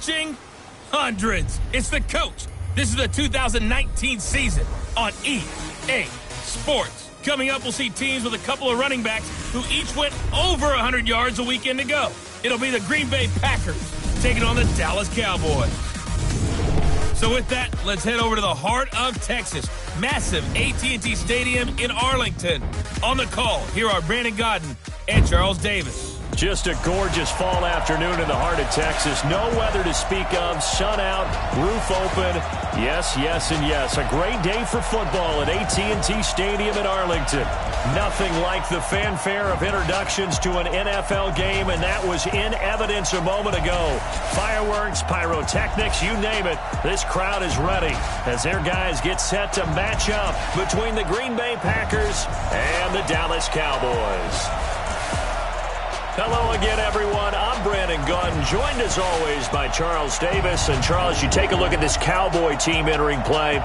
watching? Hundreds. It's The Coach. This is the 2019 season on EA Sports. Coming up, we'll see teams with a couple of running backs who each went over 100 yards a weekend ago. It'll be the Green Bay Packers taking on the Dallas Cowboys. So with that, let's head over to the heart of Texas. Massive AT&T Stadium in Arlington. On the call, here are Brandon Godden and Charles Davis. Just a gorgeous fall afternoon in the heart of Texas. No weather to speak of. Sun out, roof open. Yes, yes, and yes. A great day for football at AT&T Stadium in Arlington. Nothing like the fanfare of introductions to an NFL game, and that was in evidence a moment ago. Fireworks, pyrotechnics, you name it. This crowd is ready as their guys get set to match up between the Green Bay Packers and the Dallas Cowboys. Hello again, everyone. I'm Brandon Gunn, joined as always by Charles Davis. And Charles, you take a look at this Cowboy team entering play.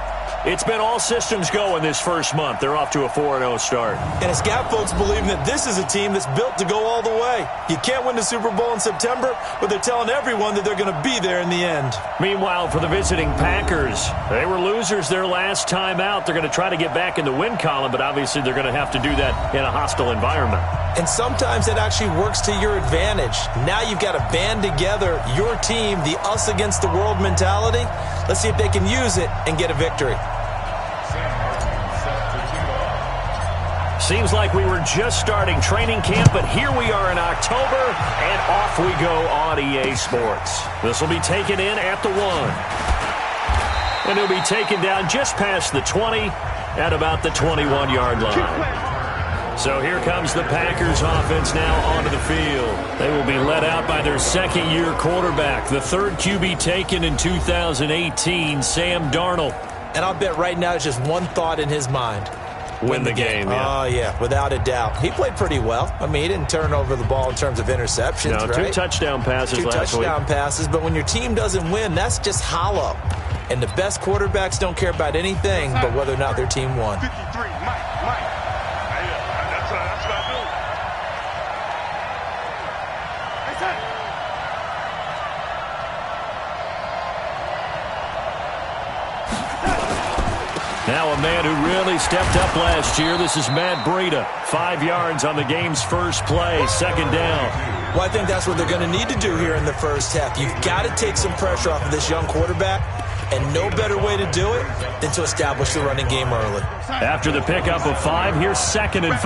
It's been all systems go in this first month. They're off to a 4-0 start. And it's got folks believing that this is a team that's built to go all the way. You can't win the Super Bowl in September, but they're telling everyone that they're going to be there in the end. Meanwhile, for the visiting Packers, they were losers their last time out. They're going to try to get back in the win column, but obviously they're going to have to do that in a hostile environment. And sometimes it actually works to your advantage. Now you've got to band together your team, the us against the world mentality. Let's see if they can use it and get a victory. Seems like we were just starting training camp, but here we are in October, and off we go on EA Sports. This will be taken in at the 1. And it'll be taken down just past the 20 at about the 21-yard line. So here comes the Packers offense now onto the field. They will be led out by their second-year quarterback, the third QB taken in 2018, Sam Darnold. And I'll bet right now it's just one thought in his mind. Win the game, yeah. Oh, yeah, without a doubt. He played pretty well. I mean, he didn't turn over the ball in terms of interceptions, no, right? 2 touchdown passes last week. 2 touchdown passes, but when your team doesn't win, that's just hollow. And the best quarterbacks don't care about anything but whether or not their team won. 53, Mike. That's what I do. Now a man who really stepped up last year. This is Matt Breida. 5 yards on the game's first play, second down. Well, I think that's what they're going to need to do here in the first half. You've got to take some pressure off of this young quarterback, and no better way to do it than to establish the running game early. After the pickup of 5, here's 2nd and 5.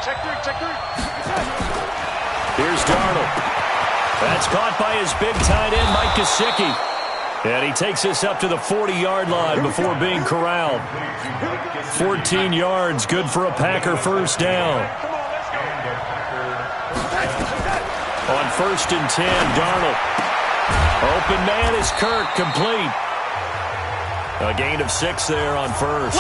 Check three. Here's Darnold. That's caught by his big tight end, Mike Gesicki. And he takes us up to the 40-yard line before being corralled. 14 yards, good for a Packer first down. On 1st and 10, Darnold. Open man is Kirk, complete. A gain of 6 there on 1st.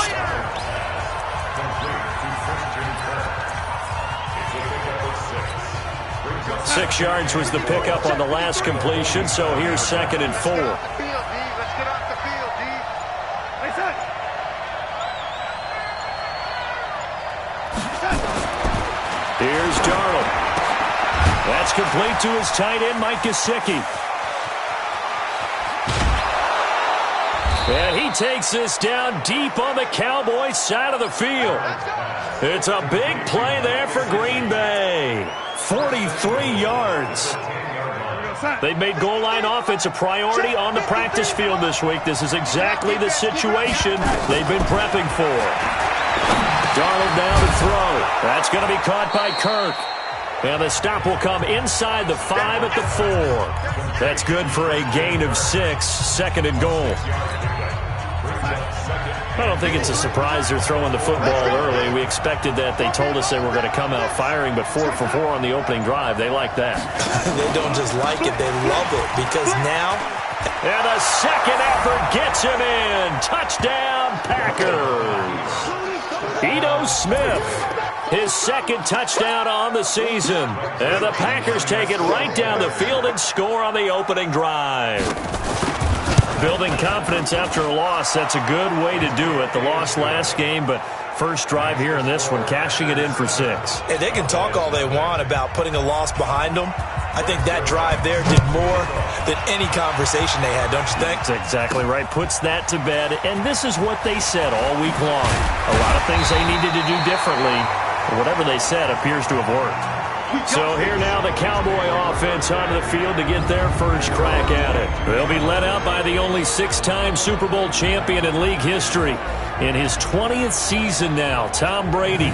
6 yards was the pickup on the last completion, so here's 2nd and 4. Let's get off the field, D. Here's Darnold. That's complete to his tight end, Mike Gesicki. And he takes this down deep on the Cowboys side of the field. It's a big play there for Green Bay. 43 yards. They've made goal line offense a priority on the practice field this week. This is exactly the situation they've been prepping for. Darnold down to throw. That's going to be caught by Kirk. And the stop will come inside the 5 at the 4. That's good for a gain of 6, 2nd and goal. I don't think it's a surprise they're throwing the football early. We expected that. They told us they were going to come out firing, but 4 for 4 on the opening drive. They like that. They don't just like it, they love it, because now... And the second effort gets him in. Touchdown, Packers. Ito Smith, his 2nd touchdown on the season. And the Packers take it right down the field and score on the opening drive. Building confidence after a loss, that's a good way to do it. The loss last game, but first drive here in this one, cashing it in for 6. And they can talk all they want about putting a loss behind them. I think that drive there did more than any conversation they had, don't you think? That's exactly right. Puts that to bed. And this is what they said all week long. A lot of things they needed to do differently. But whatever they said appears to have worked. So here now the Cowboy offense onto the field to get their first crack at it. They'll be led out by the only 6-time Super Bowl champion in league history. In his 20th season now, Tom Brady.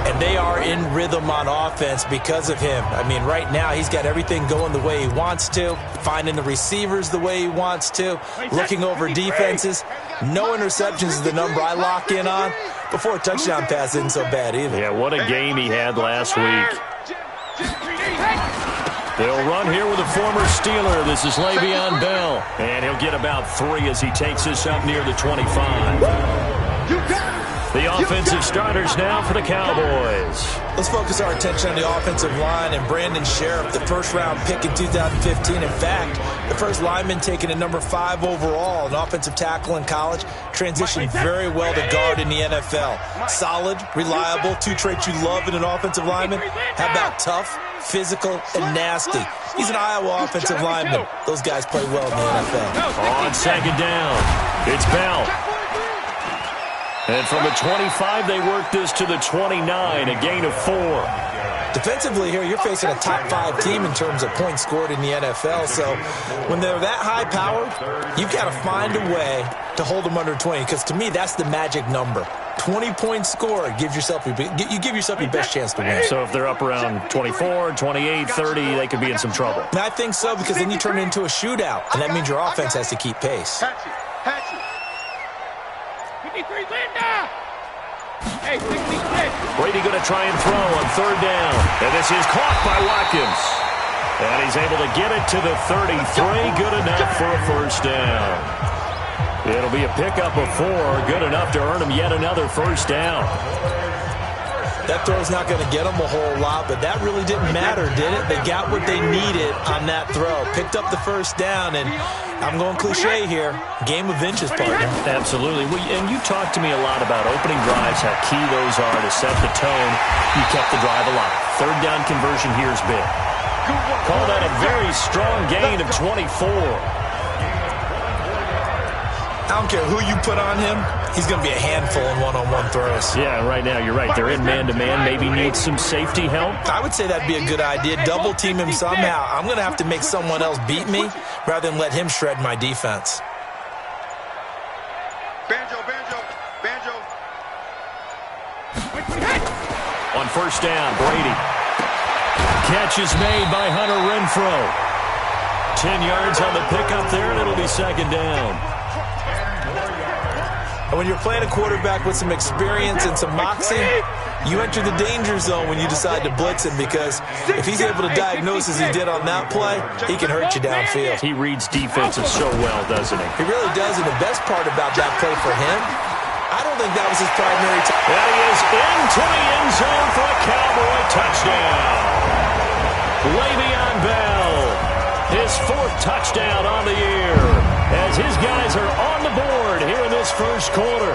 And they are in rhythm on offense because of him. I mean, right now he's got everything going the way he wants to, finding the receivers the way he wants to, looking over defenses. No interceptions is the number I lock in on. Before a touchdown pass isn't so bad either. Yeah, what a game he had last week. They'll run here with a former Steeler. This is Le'Veon Bell. And he'll get about 3 as he takes this up near the 25. The offensive starters now for the Cowboys. Let's focus our attention on the offensive line and Brandon Sheriff, the first-round pick in 2015. In fact, the first lineman taken at number 5 overall, an offensive tackle in college, transitioned very well to guard in the NFL. Solid, reliable, 2 traits you love in an offensive lineman. How about tough, physical, and nasty? He's an Iowa offensive lineman. Those guys play well in the NFL. On second down, it's Bell. And from the 25, they work this to the 29, a gain of 4. Defensively here, you're facing a top 5 team in terms of points scored in the NFL. So when they're that high-powered, you've got to find a way to hold them under 20. Because to me, that's the magic number. 20 points scored, you give yourself your best chance to win. So if they're up around 24, 28, 30, they could be in some trouble. And I think so, because then you turn it into a shootout, and that means your offense has to keep pace. Brady going to try and throw on third down. And this is caught by Watkins. And he's able to get it to the 33. Good enough for a first down. It'll be a pickup of 4. Good enough to earn him yet another first down. That throw's not going to get them a whole lot, but that really didn't matter, did it? They got what they needed on that throw. Picked up the first down, and I'm going cliche here. Game of inches, partner. Absolutely. And you talked to me a lot about opening drives, how key those are to set the tone. You kept the drive alive. Third down conversion here is big. Call that a very strong gain of 24. I don't care who you put on him. He's going to be a handful in one-on-one throws. Yeah, right now, you're right. They're in man-to-man. Maybe need some safety help. I would say that'd be a good idea. Double team him somehow. I'm going to have to make someone else beat me rather than let him shred my defense. Banjo. On first down, Brady. Catch is made by Hunter Renfrow. 10 yards on the pickup there, and it'll be second down. And when you're playing a quarterback with some experience and some moxie, you enter the danger zone when you decide to blitz him, because if he's able to diagnose as he did on that play, he can hurt you downfield. He reads defenses so well, doesn't he? He really does, and the best part about that play for him, I don't think that was his primary time. And he is into the end zone for a Cowboy touchdown. Le'Veon Bell, his 4th touchdown on the year, as his guys are on the board here in this first quarter.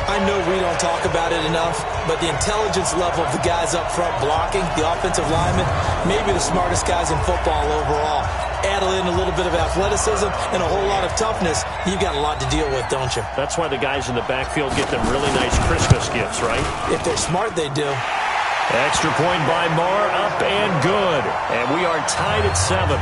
I know we don't talk about it enough, but the intelligence level of the guys up front blocking, the offensive linemen, maybe the smartest guys in football overall. Add in a little bit of athleticism and a whole lot of toughness, you've got a lot to deal with, don't you? That's why the guys in the backfield get them really nice Christmas gifts, right? If they're smart, they do. Extra point by Marr, up and good. And we are tied at 7.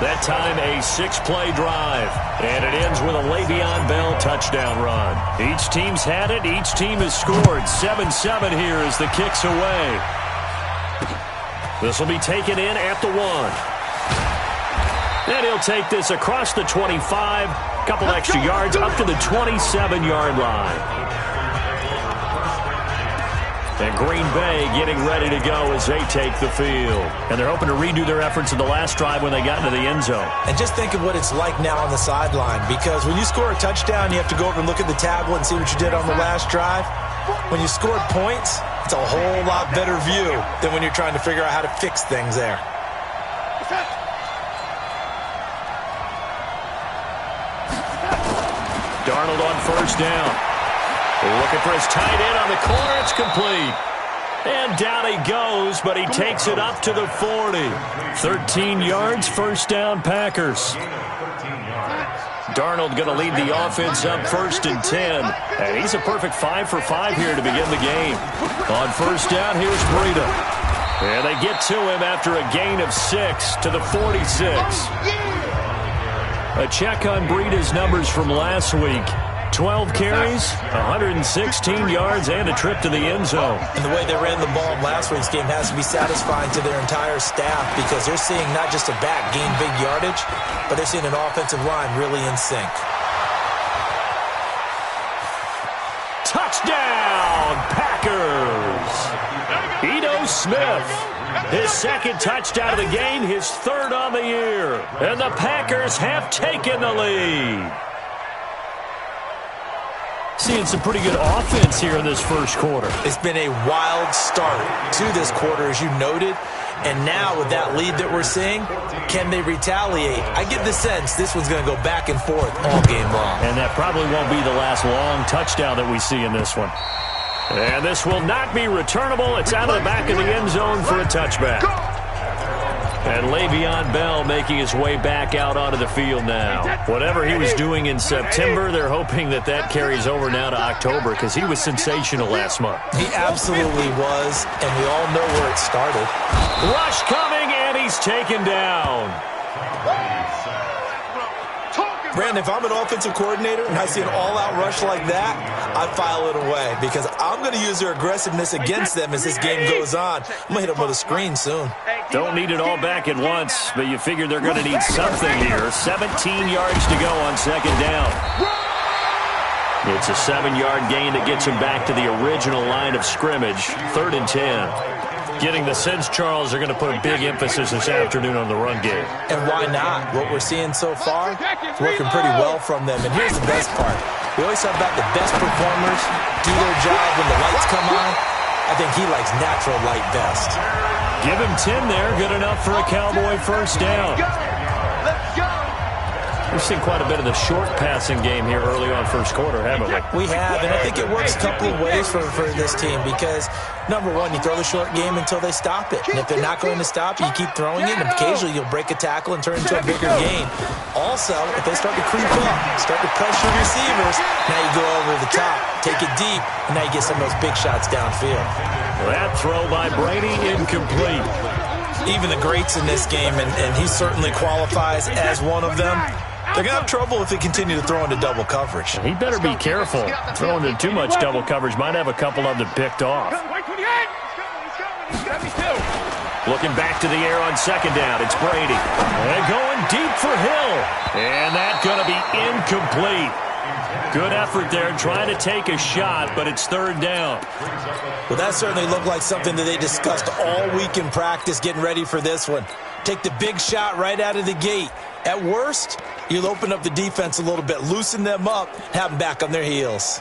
That time a 6-play drive. And it ends with a Le'Veon Bell touchdown run. Each team's had it. Each team has scored. 7-7 here as the kick's away. This will be taken in at the 1. And he'll take this across the 25. Couple extra yards up to the 27-yard line. And Green Bay getting ready to go as they take the field. And they're hoping to redo their efforts in the last drive when they got into the end zone. And just think of what it's like now on the sideline, because when you score a touchdown, you have to go over and look at the tablet and see what you did on the last drive. When you scored points, it's a whole lot better view than when you're trying to figure out how to fix things there. Darnold on first down. Looking for his tight end on the corner. It's complete. And down he goes, but he takes it up to the 40. 13 yards, first down, Packers. Darnold going to lead the offense up 1st and 10. And he's a perfect 5 for 5 here to begin the game. On first down, here's Breida. And they get to him after a gain of 6 to the 46. A check on Breida's numbers from last week. 12 carries, 116 yards, and a trip to the end zone. And the way they ran the ball in last week's game has to be satisfying to their entire staff because they're seeing not just a back gain big yardage, but they're seeing an offensive line really in sync. Touchdown, Packers! Ito Smith, his second touchdown of the game, his third on the year. And the Packers have taken the lead. Seeing some pretty good offense here in this first quarter. It's been a wild start to this quarter, as you noted. And now with that lead that we're seeing, can they retaliate? I get the sense this one's going to go back and forth all game long. And that probably won't be the last long touchdown that we see in this one. And this will not be returnable. It's out of the back of the end zone for a touchback. And Le'Veon Bell making his way back out onto the field now. Whatever he was doing in September, they're hoping that that carries over now to October because he was sensational last month. He absolutely was, and we all know where it started. Rush coming, and he's taken down. Brandon, if I'm an offensive coordinator and I see an all-out rush like that, I file it away because I'm going to use their aggressiveness against them as this game goes on. I'm going to hit them with a screen soon. Don't need it all back at once, but you figure they're going to need something here. 17 yards to go on second down. It's a 7-yard gain that gets him back to the original line of scrimmage. 3rd and 10. Getting the sense, Charles, are going to put a big emphasis this afternoon on the run game. And why not? What we're seeing so far is working pretty well from them. And here's the best part. We always talk about the best performers do their job when the lights come on. I think he likes natural light best. Give him 10 there. Good enough for a Cowboy first down. We've seen quite a bit of the short passing game here early on first quarter, haven't we? We have, and I think it works a couple of ways for this team because, number one, you throw the short game until they stop it. And if they're not going to stop it, you keep throwing it, and occasionally you'll break a tackle and turn into a bigger gain. Also, if they start to creep up, start to pressure receivers, now you go over the top, take it deep, and now you get some of those big shots downfield. That throw by Brady incomplete. Even the greats in this game, and he certainly qualifies as one of them, they're going to have trouble if they continue to throw into double coverage. He better be careful. Throwing into too much double coverage might have a couple of them picked off. Looking back to the air on second down. It's Brady. And going deep for Hill. And that's going to be incomplete. Good effort there trying to take a shot, but it's 3rd down. Well, that certainly looked like something that they discussed all week in practice getting ready for this one. Take the big shot right out of the gate. At worst, you'll open up the defense a little bit, loosen them up, have them back on their heels.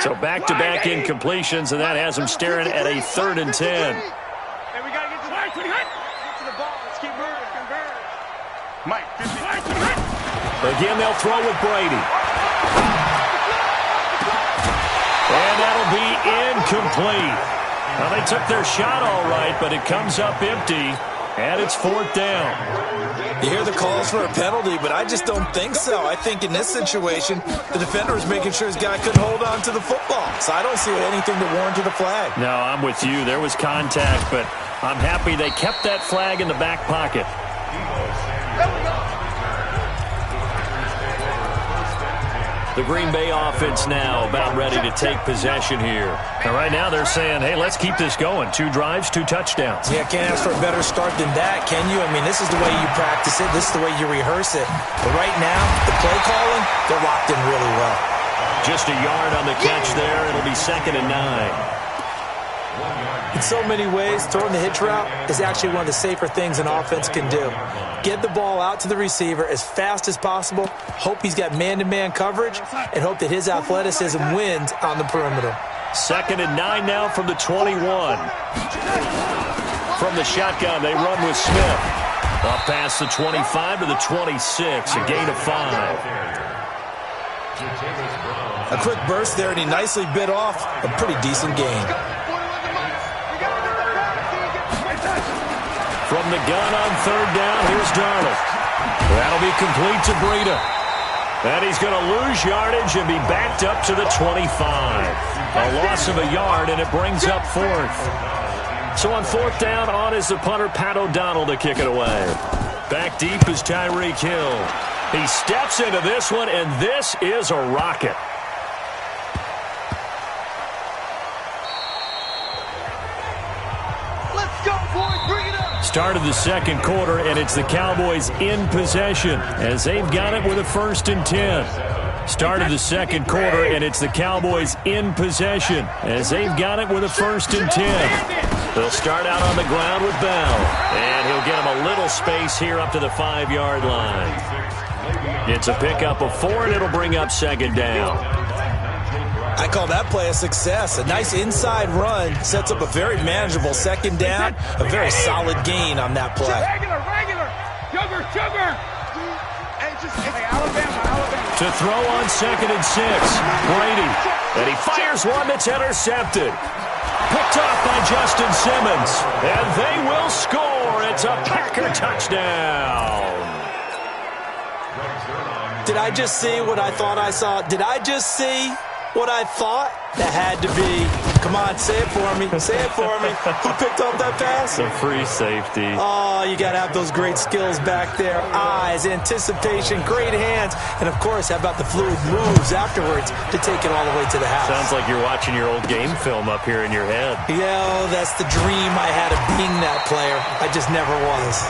So back-to-back incompletions, and that has them staring at a 3rd and 10. Again, they'll throw with Brady. And that'll be incomplete. Now, they took their shot all right, but it comes up empty, and it's 4th down. You hear the calls for a penalty, but I just don't think so. I think in this situation, the defender is making sure his guy couldn't hold on to the football. So I don't see anything to warrant the flag. No, I'm with you. There was contact, but I'm happy they kept that flag in the back pocket. The Green Bay offense now about ready to take possession here. And right now they're saying, hey, let's keep this going. 2 drives, 2 touchdowns. Yeah, can't ask for a better start than that, can you? I mean, this is the way you practice it. This is the way you rehearse it. But right now, the play calling, they're locked in really well. Just a yard on the catch there. It'll be 2nd and 9. In so many ways, throwing the hitch route is actually one of the safer things an offense can do. Get the ball out to the receiver as fast as possible, hope he's got man-to-man coverage, and hope that his athleticism wins on the perimeter. 2nd and 9 now from the 21. From the shotgun, they run with Smith. Up past the 25 to the 26, a gain of 5. A quick burst there, and he nicely bit off a pretty decent gain. From the gun on third down, here's Darnold. That'll be complete to Breida. And he's going to lose yardage and be backed up to the 25. A loss of a yard, and it brings up fourth. So on fourth down, on is the punter, Pat O'Donnell, to kick it away. Back deep is Tyreek Hill. He steps into this one, and this is a rocket. Let's go, boys. Bring it up. Start of the second quarter, and it's the Cowboys in possession as they've got it with a 1st and 10. Start of the second quarter, and it's the Cowboys in possession as they've got it with a 1st and 10. They'll start out on the ground with Bell, and he'll get him a little space here up to the 5-yard line. It's a pickup of 4, and it'll bring up 2nd down. I call that play a success. A nice inside run sets up a very manageable 2nd down, a very solid gain on that play. Regular. Sugar. Hey, Alabama. To throw on 2nd and 6, Brady, and he fires one that's intercepted. Picked off by Justin Simmons, and they will score. It's a Packer touchdown. Did I just see what I thought I saw? Did I just see what I thought? That had to be. Come on, say it for me. Say it for me. Who picked up that pass? The free safety. Oh, you got to have those great skills back there. Eyes, anticipation, great hands, and, of course, how about the fluid moves afterwards to take it all the way to the house? Sounds like you're watching your old game film up here in your head. Yeah, that's the dream I had of being that player. I just never was.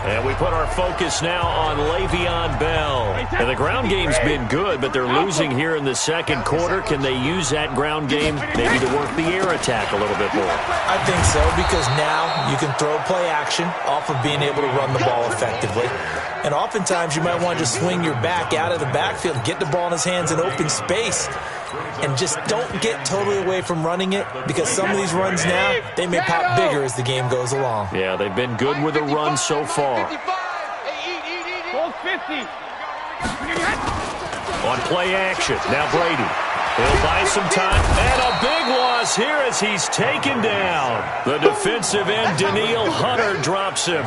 And we put our focus now on Le'Veon Bell. And the ground game's been good, but they're losing here in the second quarter. Can they use that ground game maybe to work the air attack a little bit more? I think so, because now you can throw play action off of being able to run the ball effectively. And oftentimes you might want to just swing your back out of the backfield, get the ball in his hands in open space, and just don't get totally away from running it, because some of these runs now, they may pop bigger as the game goes along. Yeah, they've been good with the run so far. 50. On play action, now Brady. He'll buy some time, and a big loss here as he's taken down. The defensive end, Danielle Hunter, drops him.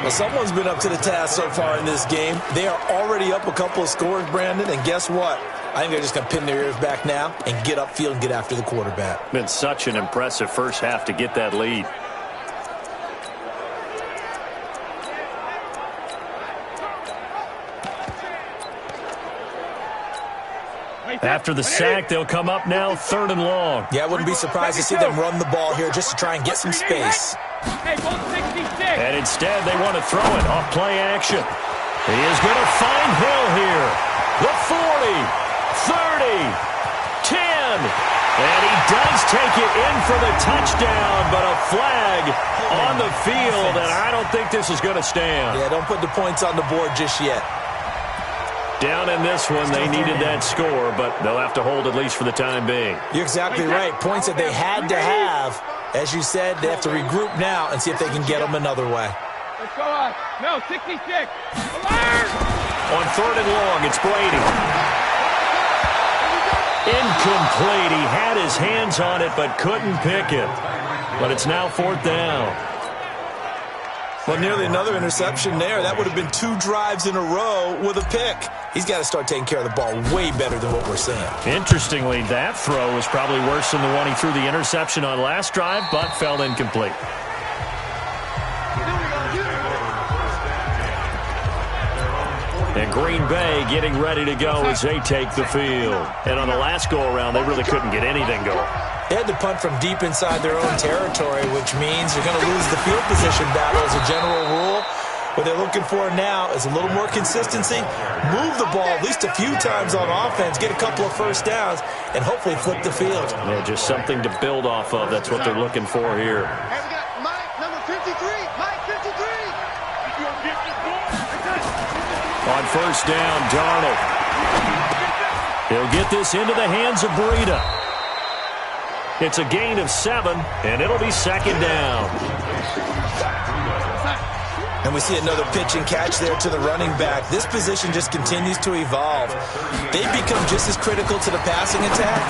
Well, someone's been up to the task so far in this game. They are already up a couple of scores, Brandon, and guess what? I think they're just going to pin their ears back now and get upfield and get after the quarterback. Been such an impressive first half to get that lead. After the sack, they'll come up now 3rd and long. Yeah, I wouldn't be surprised to see them run the ball here just to try and get some space. And instead, they want to throw it off play action. He is going to find Hill here. The 40, 30, 10. And he does take it in for the touchdown, but a flag on the field, and I don't think this is going to stand. Yeah, don't put the points on the board just yet. Down in this one, they needed that score, but they'll have to hold at least for the time being. You're exactly right. Points that they had to have. As you said, they have to regroup now and see if they can get them another way. Let's go on. No, 66. On 3rd and long, it's Brady. Incomplete. He had his hands on it but couldn't pick it. But it's now 4th down. Well, nearly another interception there. That would have been 2 drives in a row with a pick. He's got to start taking care of the ball way better than what we're seeing. Interestingly, that throw was probably worse than the one he threw the interception on last drive, but fell incomplete. And Green Bay getting ready to go as they take the field. And on the last go-around, they really couldn't get anything going. They had to punt from deep inside their own territory, which means they're going to lose the field position battle as a general rule. What they're looking for now is a little more consistency, move the ball at least a few times on offense, get a couple of first downs, and hopefully flip the field. Yeah, just something to build off of. That's what they're looking for here. Hey, we got Mike, number 53. Mike, 53. On first down, Darnold. He'll get this into the hands of Breida. It's a gain of 7, and it'll be 2nd down. And we see another pitch and catch there to the running back. This position just continues to evolve. They become just as critical to the passing attack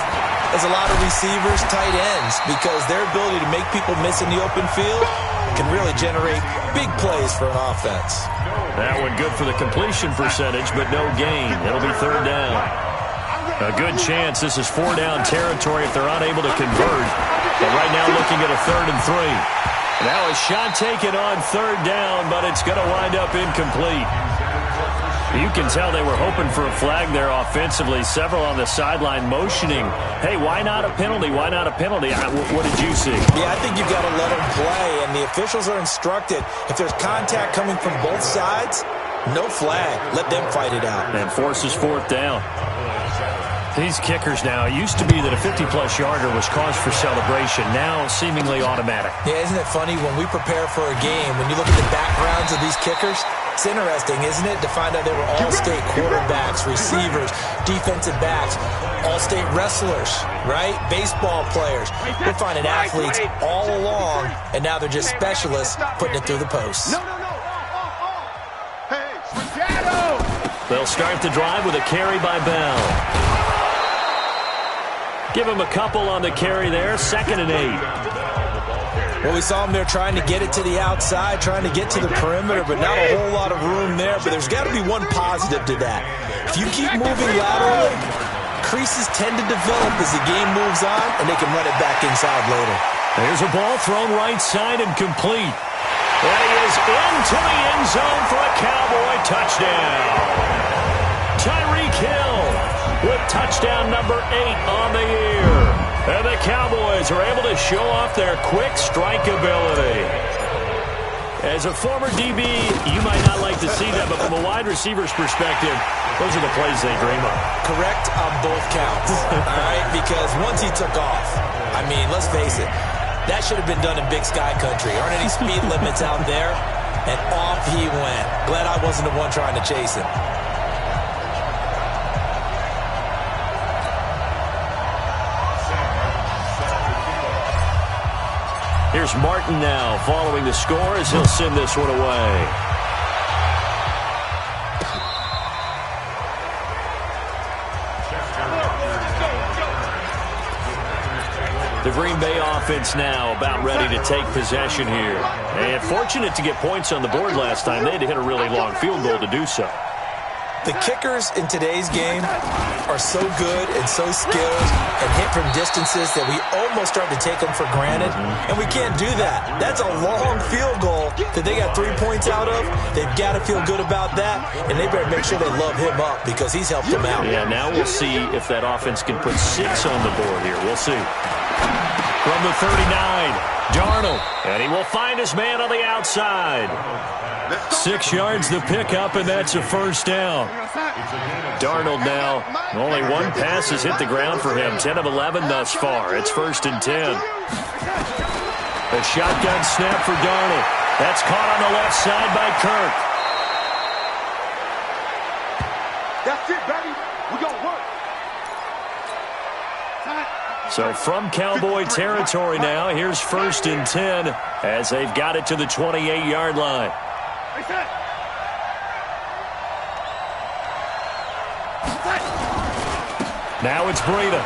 as a lot of receivers, tight ends, because their ability to make people miss in the open field can really generate big plays for an offense. That one good for the completion percentage, but no gain. It'll be third down. A good chance this is 4-down territory if they're unable to convert. But right now looking at a 3rd and 3. Now a shot taken on 3rd down, but it's going to wind up incomplete. You can tell they were hoping for a flag there offensively. Several on the sideline motioning, hey, why not a penalty? Why not a penalty? What did you see? Yeah, I think you've got to let them play, and the officials are instructed. If there's contact coming from both sides, no flag. Let them fight it out. And forces 4th down. These kickers now, it used to be that a 50-plus yarder was cause for celebration. Now seemingly automatic. Yeah, isn't it funny when we prepare for a game, when you look at the backgrounds of these kickers, it's interesting, isn't it, to find out they were all-state quarterbacks, receivers, defensive backs, all-state wrestlers, right? Baseball players. We're finding athletes all along, and now they're just specialists putting it through the posts. Hey, Shadow! They'll start the drive with a carry by Bell. Give him a couple on the carry there, 2nd and 8. Well, we saw him there trying to get it to the outside, trying to get to the perimeter, but not a whole lot of room there. But there's got to be one positive to that. If you keep moving laterally, creases tend to develop as the game moves on, and they can run it back inside later. There's a ball thrown right side and complete. And he is into the end zone for a Cowboy touchdown. Tyreek Hill with touchdown number 8 on the year. And the Cowboys are able to show off their quick strike ability. As a former DB, you might not like to see that, but from a wide receiver's perspective, those are the plays they dream of. Correct on both counts, all right? Because once he took off, I mean, let's face it, that should have been done in Big Sky Country. Aren't any speed limits out there? And off he went. Glad I wasn't the one trying to chase him. Here's Martin now following the score as he'll send this one away. The Green Bay offense now about ready to take possession here. And fortunate to get points on the board last time. They had to hit a really long field goal to do so. The kickers in today's game are so good and so skilled and hit from distances that we almost start to take them for granted, and we can't do that. That's a long field goal that they got 3 points out of. They've got to feel good about that, and they better make sure they love him up because he's helped them out. Yeah, now we'll see if that offense can put 6 on the board here. We'll see. From the 39, Darnold, and he will find his man on the outside. 6 yards the pickup, and that's a first down. Darnold now, only one pass has hit the ground for him. 10 of 11 thus far. It's 1st and 10. A shotgun snap for Darnold. That's caught on the left side by Kirk. That's it, baby. We gonna work. So from Cowboy territory now, here's 1st and 10 as they've got it to the 28-yard line. Now it's Breida.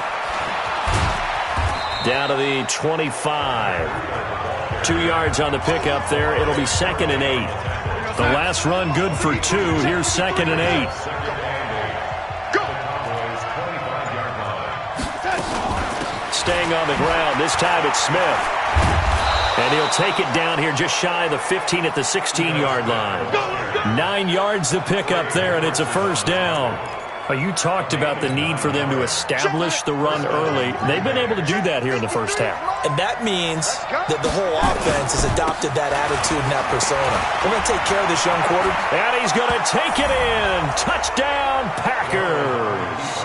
Down to the 25. 2 yards on the pickup there. It'll be 2nd and 8. The last run good for 2. Here's 2nd and 8. Staying on the ground. This time it's Smith. And he'll take it down here just shy of the 15 at the 16-yard line. 9 yards to pick up there, and it's a first down. You talked about the need for them to establish the run early. They've been able to do that here in the first half. And that means that the whole offense has adopted that attitude and that persona. We're going to take care of this young quarterback. And he's going to take it in. Touchdown, Packers.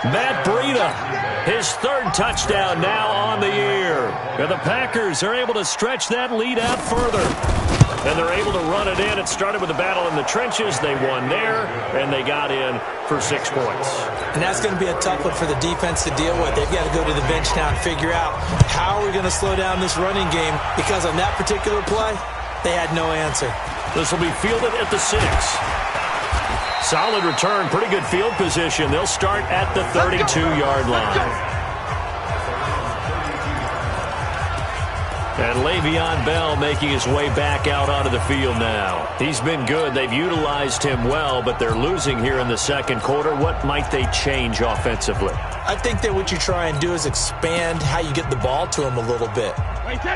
Matt Breida, his 3rd touchdown now on the year. And the Packers are able to stretch that lead out further. And they're able to run it in. It started with a battle in the trenches. They won there, and they got in for 6 points. And that's going to be a tough one for the defense to deal with. They've got to go to the bench now and figure out how are we going to slow down this running game, because on that particular play, they had no answer. This will be fielded at the 6. Solid return, pretty good field position. They'll start at the 32-yard line. And Le'Veon Bell making his way back out onto the field now. He's been good. They've utilized him well, but they're losing here in the second quarter. What might they change offensively? I think that what you try and do is expand how you get the ball to him a little bit.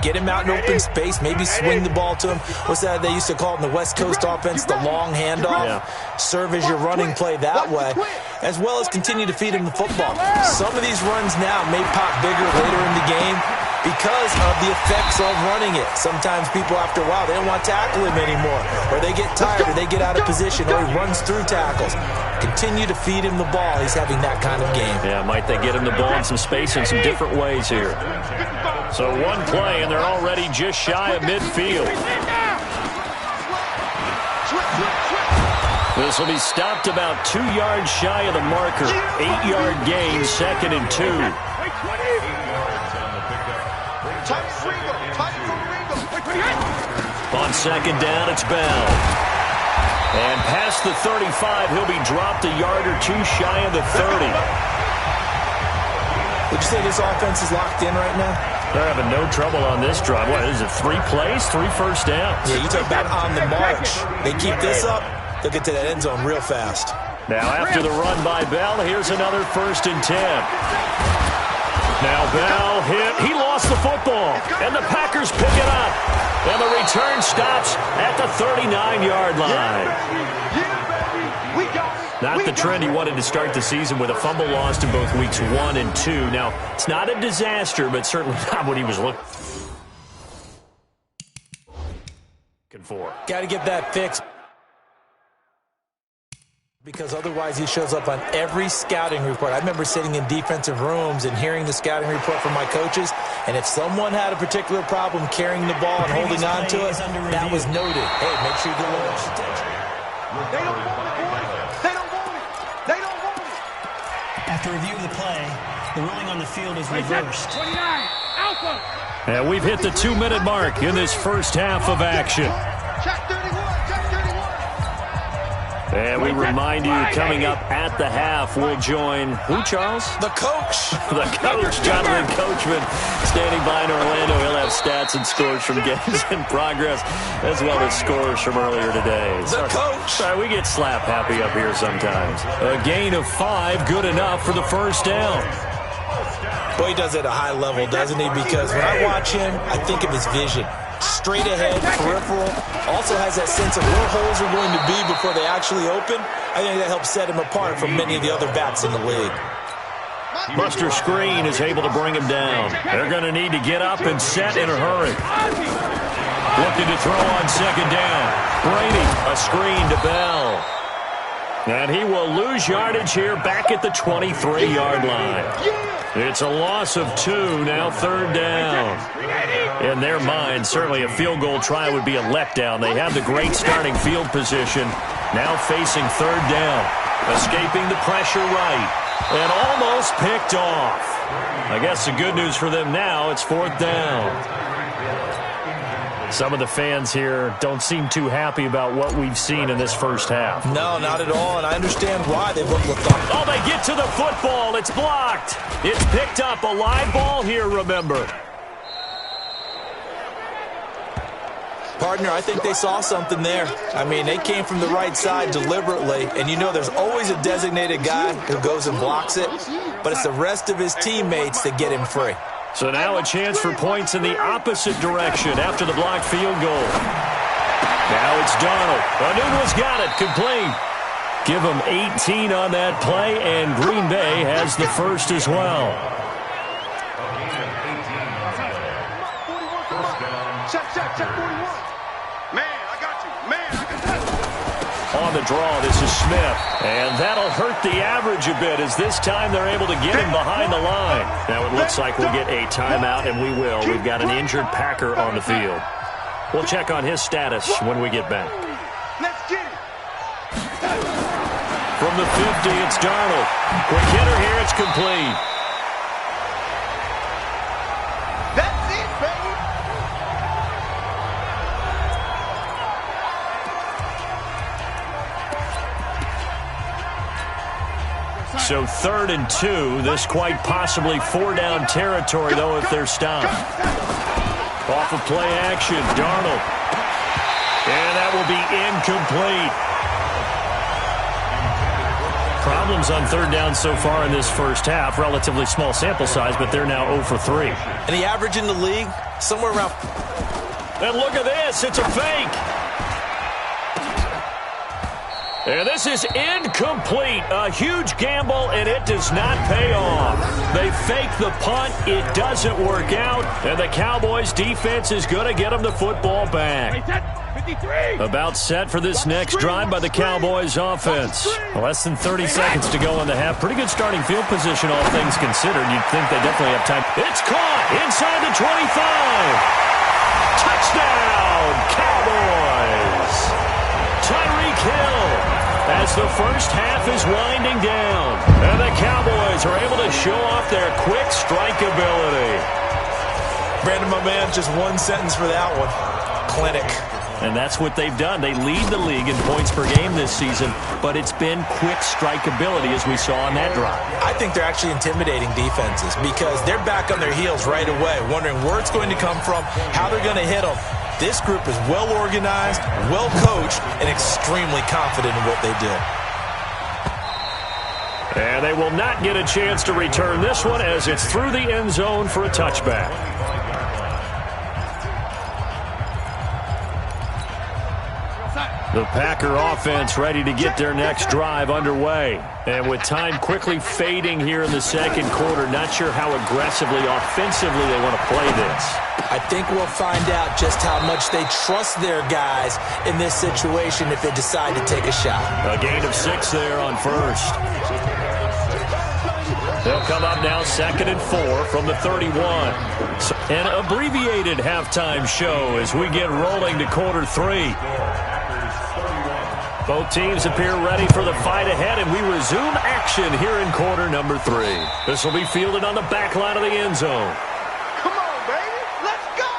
Get him out in open space, maybe swing the ball to him. What's that they used to call it in the West Coast offense, the long handoff? Yeah. Serve as your running play that way, as well as continue to feed him the football. Some of these runs now may pop bigger later in the game because of the effects of running it. Sometimes people, after a while, they don't want to tackle him anymore, or they get tired, or they get out of position, or he runs through tackles. Continue to feed him the ball. He's having that kind of game. Yeah, might they get him the ball in some space in some different ways here. So one play, and they're already just shy of midfield. This will be stopped about 2 yards shy of the marker. 8-yard gain, 2nd and 2. On second down, it's Bell. And past the 35, he'll be dropped a yard or two shy of the 30. Would you say this offense is locked in right now? They're having no trouble on this drive. What is it, 3 plays, 3 first downs? Yeah, you talk about on the march. They keep this up, they'll get to that end zone real fast. Now after the run by Bell, here's another 1st and 10. Now Bell hit. He lost the football. And the Packers pick it up. And the return stops at the 39-yard line. Not the trend he wanted to start the season with a fumble lost in both weeks 1 and 2. Now, it's not a disaster, but certainly not what he was looking for. Got to get that fixed, because otherwise he shows up on every scouting report. I remember sitting in defensive rooms and hearing the scouting report from my coaches, and if someone had a particular problem carrying the ball and holding on to it, that was noted. Hey, make sure you get a little extra attention. They don't want it, boys. They don't want it. They don't want it. After review of the play, the ruling on the field is reversed. 29, Alpha. And we've hit the 2-minute mark in this first half of action. Check 31, check 31. And we remind you, coming up at the half, we'll join who, Charles? The coach. The coach, Jonathan Coachman, standing by in Orlando. He'll have stats and scores from games in progress, as well as scores from earlier today. The coach. Sorry, we get slap happy up here sometimes. A gain of 5, good enough for the first down. Boy, he does it at a high level, doesn't he? Because when I watch him, I think of his vision. Straight ahead, peripheral, also has that sense of where holes are going to be before they actually open. I think that helps set him apart from many of the other backs in the league. Buster Screen is able to bring him down. They're going to need to get up and set in a hurry. Looking to throw on second down. Brady, a screen to Bell. And he will lose yardage here back at the 23-yard line. It's a loss of 2, now 3rd down. In their mind, certainly a field goal try would be a letdown. They have the great starting field position, now facing 3rd down. Escaping the pressure right, and almost picked off. I guess the good news for them now, it's 4th down. Some of the fans here don't seem too happy about what we've seen in this first half. No, not at all, and I understand why. They've looked lethargic. Oh, they get to the football. It's blocked. It's picked up. A live ball here, remember. Partner, I think they saw something there. I mean, they came from the right side deliberately, and you know there's always a designated guy who goes and blocks it, but it's the rest of his teammates that get him free. So now a chance for points in the opposite direction after the blocked field goal. Now it's Donald. Anunwa's got it. Complete. Give him 18 on that play, and Green Bay has the first as well. Check 41. Man, I got you. Man, I got you. On the draw, this is Smith. And that'll hurt the average a bit, as this time they're able to get him behind the line. Now it looks like we'll get a timeout, and we will. We've got an injured Packer on the field. We'll check on his status when we get back. Let's get it. From the 50, it's Darnold. Quick hitter here, it's complete. That's it, baby. So 3rd and 2. This quite possibly 4-down territory, though, if they're stopped. Off of play action, Darnold. And that will be incomplete. Problems on 3rd down so far in this first half. Relatively small sample size, but they're now 0 for 3. And the average in the league, somewhere around... And look at this. It's a fake. And this is incomplete. A huge gamble, and it does not pay off. They fake the punt. It doesn't work out. And the Cowboys' defense is going to get them the football back. About set for this next drive by the Cowboys' offense. Less than 30 seconds to go in the half. Pretty good starting field position, all things considered. You'd think they definitely have time. It's caught inside the 25. Touchdown, Cowboys! Tyreek Hill as the first half is winding down. And the Cowboys are able to show off their quick strike ability. Brandon, my man, just one sentence for that one. Clinic. And that's what they've done. They lead the league in points per game this season, but it's been quick strike ability as we saw on that drive. I think they're actually intimidating defenses because they're back on their heels right away, wondering where it's going to come from, how they're going to hit them. This group is well organized, well coached, and extremely confident in what they do. And they will not get a chance to return this one as it's through the end zone for a touchback. The Packer offense ready to get their next drive underway. And with time quickly fading here in the second quarter, not sure how aggressively, offensively they want to play this. I think we'll find out just how much they trust their guys in this situation if they decide to take a shot. A gain of 6 there on first. They'll come up now 2nd and 4 from the 31. An abbreviated halftime show as we get rolling to quarter 3. Both teams appear ready for the fight ahead, and we resume action here in quarter number 3. This will be fielded on the back line of the end zone. Come on, baby. Let's go.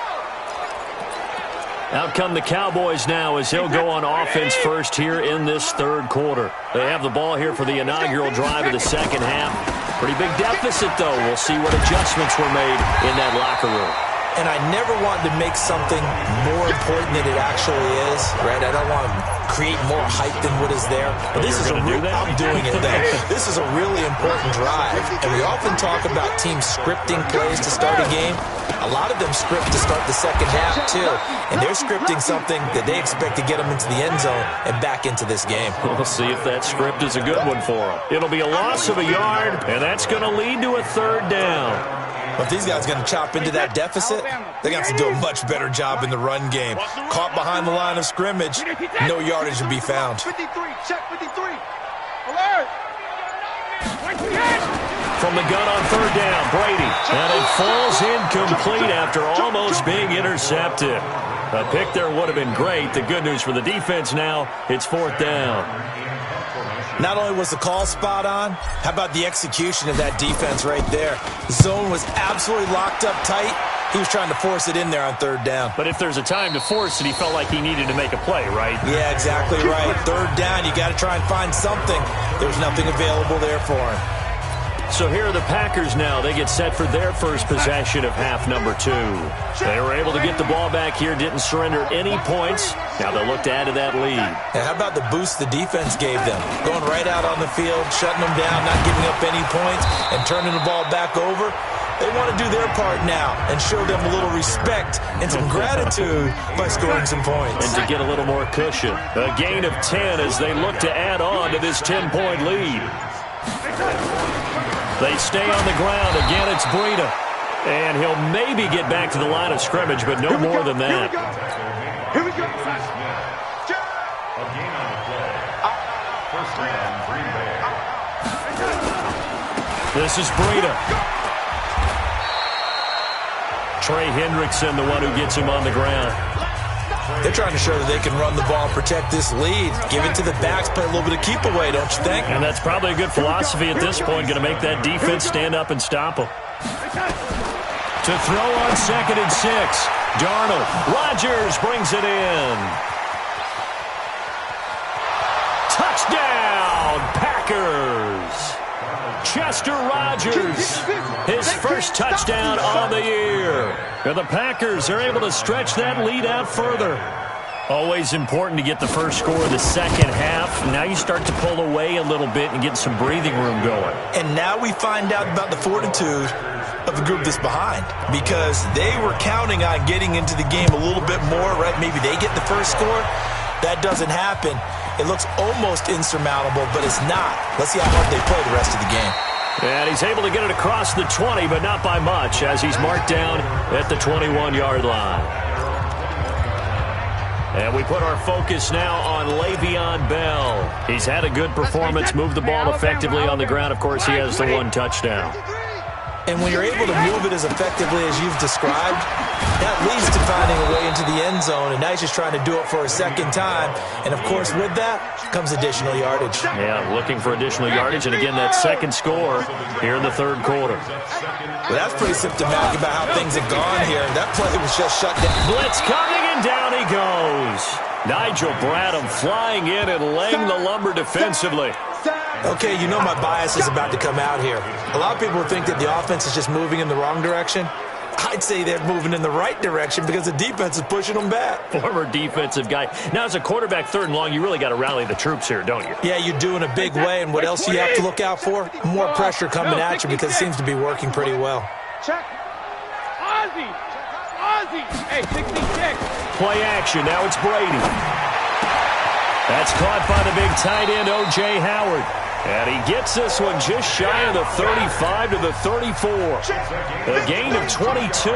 Out come the Cowboys now as they'll go on offense first here in this third quarter. They have the ball here for the inaugural drive of the second half. Pretty big deficit, though. We'll see what adjustments were made in that locker room. And I never wanted to make something more important than it actually is, right? I don't want to create more hype than what is there. But this is I'm doing it, though. This is a really important drive. And we often talk about teams scripting plays to start a game. A lot of them script to start the second half, too. And they're scripting something that they expect to get them into the end zone and back into this game. We'll see if that script is a good one for them. It'll be a loss of a yard, and that's going to lead to a 3rd down. But if these guys are going to chop into that deficit, they're going to have to do a much better job in the run game. Caught behind the line of scrimmage, no yardage will be found. 53, check 53. Alert. From the gun on 3rd down, Brady. And it falls incomplete after almost being intercepted. A pick there would have been great. The good news for the defense now, it's 4th down. Not only was the call spot on, how about the execution of that defense right there? The zone was absolutely locked up tight. He was trying to force it in there on 3rd down. But if there's a time to force it, he felt like he needed to make a play, right? Yeah, exactly right. 3rd down, you got to try and find something. There's nothing available there for him. So here are the Packers now. They get set for their first possession of half number 2. They were able to get the ball back here, didn't surrender any points. Now they'll look to add to that lead. And how about the boost the defense gave them? Going right out on the field, shutting them down, not giving up any points, and turning the ball back over. They want to do their part now and show them a little respect and some gratitude by scoring some points. And to get a little more cushion. A gain of 10 as they look to add on to this 10-point lead. They stay on the ground. Again, it's Breida. And he'll maybe get back to the line of scrimmage, but no more than that. Here we go. This is Breida. Trey Hendrickson, the one who gets him on the ground. They're trying to show that they can run the ball and protect this lead. Give it to the backs, play a little bit of keep away, don't you think? And that's probably a good philosophy at this point, going to make that defense stand up and stop them. To throw on 2nd and 6. Darnold. Rodgers brings it in. Touchdown, Packers. Chester Rogers, his first touchdown on the year. And the Packers are able to stretch that lead out further. Always important to get the first score of the second half. Now you start to pull away a little bit and get some breathing room going. And now we find out about the fortitude of the group that's behind, because they were counting on getting into the game a little bit more, right? Maybe they get the first score. That doesn't happen. It looks almost insurmountable, but it's not. Let's see how hard they play the rest of the game. And he's able to get it across the 20, but not by much, as he's marked down at the 21-yard line. And we put our focus now on Le'Veon Bell. He's had a good performance, moved the ball effectively on the ground. Of course, he has the one touchdown. And when you're able to move it as effectively as you've described, that leads to finding a way into the end zone, and now he's just trying to do it for a second time. And, of course, with that comes additional yardage. Yeah, looking for additional yardage, and again, that second score here in the third quarter. Well, that's pretty symptomatic about how things have gone here. That play was just shut down. Blitz coming, and down he goes. Nigel Bradham flying in and laying the lumber defensively. Okay, you know my bias is about to come out here. A lot of people think that the offense is just moving in the wrong direction. I'd say they're moving in the right direction because the defense is pushing them back. Former defensive guy. Now, as a quarterback, third and long, you really got to rally the troops here, don't you? Yeah, you do in a big way, and what else do you have to look out for? More pressure coming at you because it seems to be working pretty well. Check. Ozzy. Hey, 66. Play action. Now it's Brady. That's caught by the big tight end, O.J. Howard. And he gets this one just shy of the 35 to the 34. A gain of 22.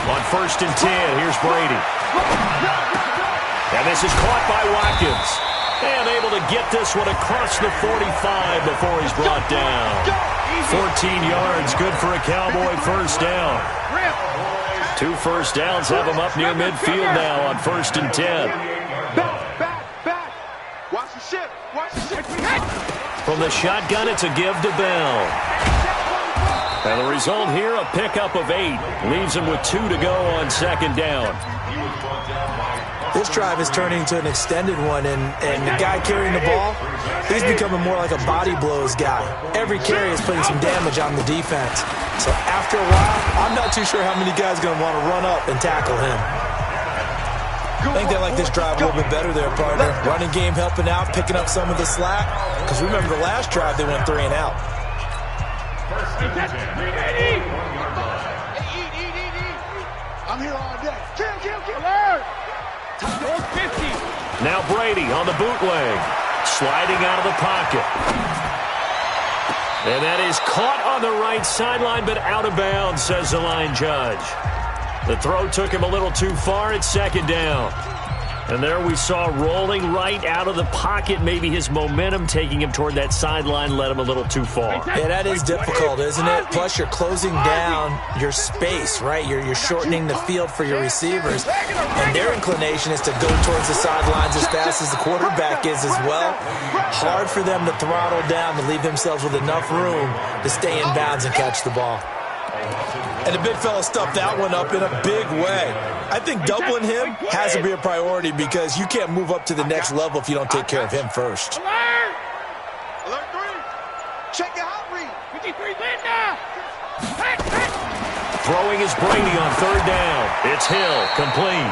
On first and 10, here's Brady. And this is caught by Watkins. And able to get this one across the 45 before he's brought down. 14 yards, good for a Cowboy first down. 2 first downs have him up near midfield now on first and 10. Watch the ship. From the shotgun, it's a give to Bell. And the result here, a pickup of 8. Leaves him with 2 to go on second down. This drive is turning into an extended one, and the guy carrying the ball, he's becoming more like a body blows guy. Every carry is putting some damage on the defense. So after a while, I'm not too sure how many guys are going to want to run up and tackle him. I think they like this drive a little bit better there, partner. Running game helping out, picking up some of the slack. Because remember the last drive, they went 3 and out. I'm here all day. Kill. Alert. Now Brady on the bootleg. Sliding out of the pocket. And that is caught on the right sideline, but out of bounds, says the line judge. The throw took him a little too far at second down. And there we saw rolling right out of the pocket. Maybe his momentum taking him toward that sideline led him a little too far. Yeah, that is difficult, isn't it? Plus, you're closing down your space, right? You're shortening the field for your receivers. And their inclination is to go towards the sidelines as fast as the quarterback is as well. Hard for them to throttle down to leave themselves with enough room to stay in bounds and catch the ball. And the big fella stuffed that one up in a big way. I think doubling him has to be a priority because you can't move up to the next level if you don't take care of him first. Alert 3. Check your hot read. 53 Linda. Throwing is Brady on third down. It's Hill, complete.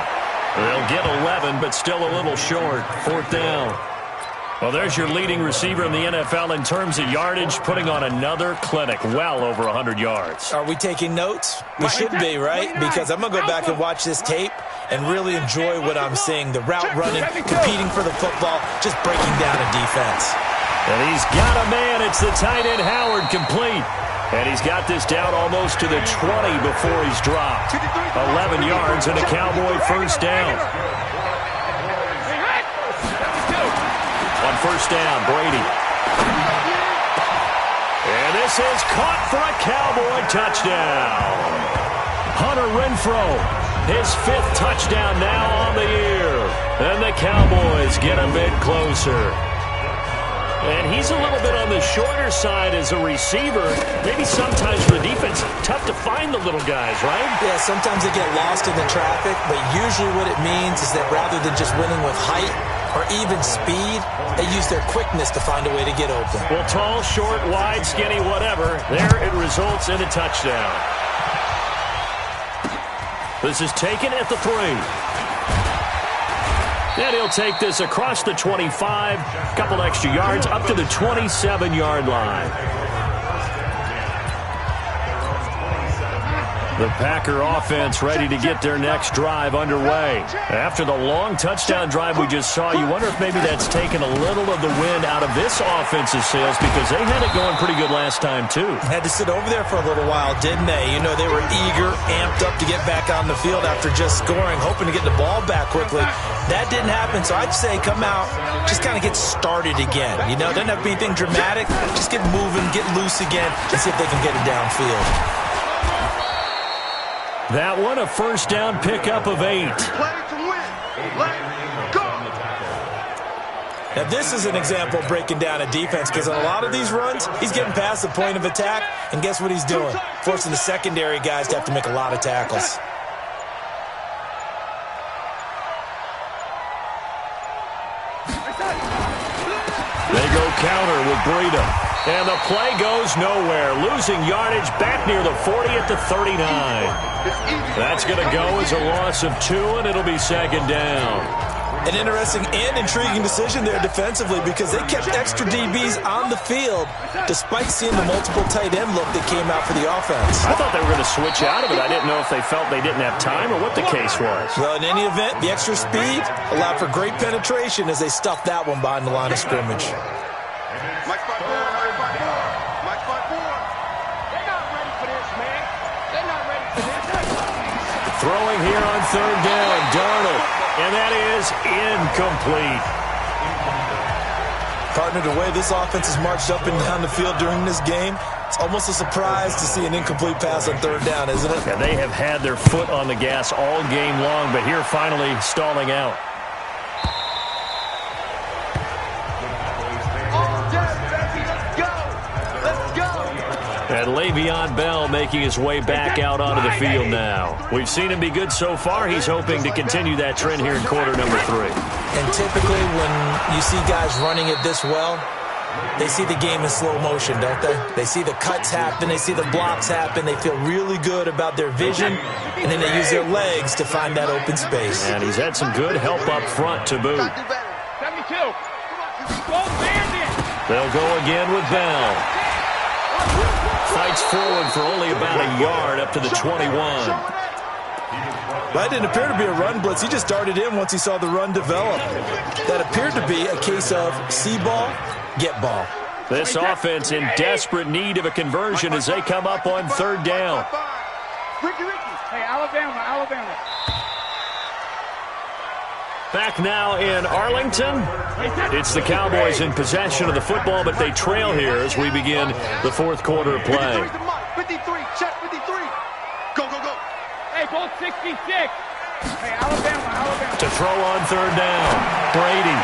They'll get 11, but still a little short. Fourth down. Well, there's your leading receiver in the NFL in terms of yardage, putting on another clinic, well over 100 yards. Are we taking notes? We should be, right? Because I'm going to go back and watch this tape and really enjoy what I'm seeing. The route running, competing for the football, just breaking down a defense. And he's got a man. It's the tight end Howard, complete. And he's got this down almost to the 20 before he's dropped. 11 yards and a Cowboy first down. On first down, Brady. And this is caught for a Cowboy touchdown. Hunter Renfrow, his 5th touchdown now on the year. And the Cowboys get a bit closer. And he's a little bit on the shorter side as a receiver. Maybe sometimes for the defense, tough to find the little guys, right? Yeah, sometimes they get lost in the traffic, but usually what it means is that rather than just winning with height, or even speed, they use their quickness to find a way to get open. Well, tall, short, wide, skinny, whatever, there it results in a touchdown. This is taken at the 3. And he'll take this across the 25, couple extra yards, up to the 27-yard line. The Packer offense ready to get their next drive underway. After the long touchdown drive we just saw, you wonder if maybe that's taken a little of the wind out of this offense's sails, because they had it going pretty good last time, too. Had to sit over there for a little while, didn't they? You know, they were eager, amped up to get back on the field after just scoring, hoping to get the ball back quickly. That didn't happen, so I'd say come out, just kind of get started again. You know, doesn't have to be anything dramatic. Just get moving, get loose again, and see if they can get it downfield. That one, a first down pickup of 8. Play to win. Let's go. Now, this is an example of breaking down a defense, because on a lot of these runs, he's getting past the point of attack, and guess what he's doing? Forcing the secondary guys to have to make a lot of tackles. They go counter with Breida. And the play goes nowhere. Losing yardage back near the 40 at the 39. That's going to go as a loss of 2, and it'll be second down. An interesting and intriguing decision there defensively, because they kept extra DBs on the field despite seeing the multiple tight end look that came out for the offense. I thought they were going to switch out of it. I didn't know if they felt they didn't have time or what the case was. Well, in any event, the extra speed allowed for great penetration as they stuffed that one behind the line of scrimmage. Mike 5-4, Mike 5-4, Mike 5-4. They're not ready for this, man. They're not ready for this. Throwing here on third down, Darnold. And that is incomplete. Partner, the way this offense has marched up and down the field during this game, it's almost a surprise to see an incomplete pass on third down, isn't it? Yeah, they have had their foot on the gas all game long, but here finally stalling out. And Le'Veon Bell making his way back out onto the field now. We've seen him be good so far. He's hoping to continue that trend here in quarter number 3. And typically when you see guys running it this well, they see the game in slow motion, don't they? They see the cuts happen, they see the blocks happen, they feel really good about their vision, and then they use their legs to find that open space. And he's had some good help up front to boot. 72. They'll go again with Bell. Fights forward for only about a yard up to the 21. That didn't appear to be a run blitz. He just darted in once he saw the run develop. That appeared to be a case of see ball, get ball. This offense in desperate need of a conversion as they come up on third down. Hey, Alabama. Back now in Arlington. It's the Cowboys in possession of the football, but they trail here as we begin the fourth quarter of play. 53, check 53. Go. Hey, go 66. Hey, Alabama. To throw on third down, Brady.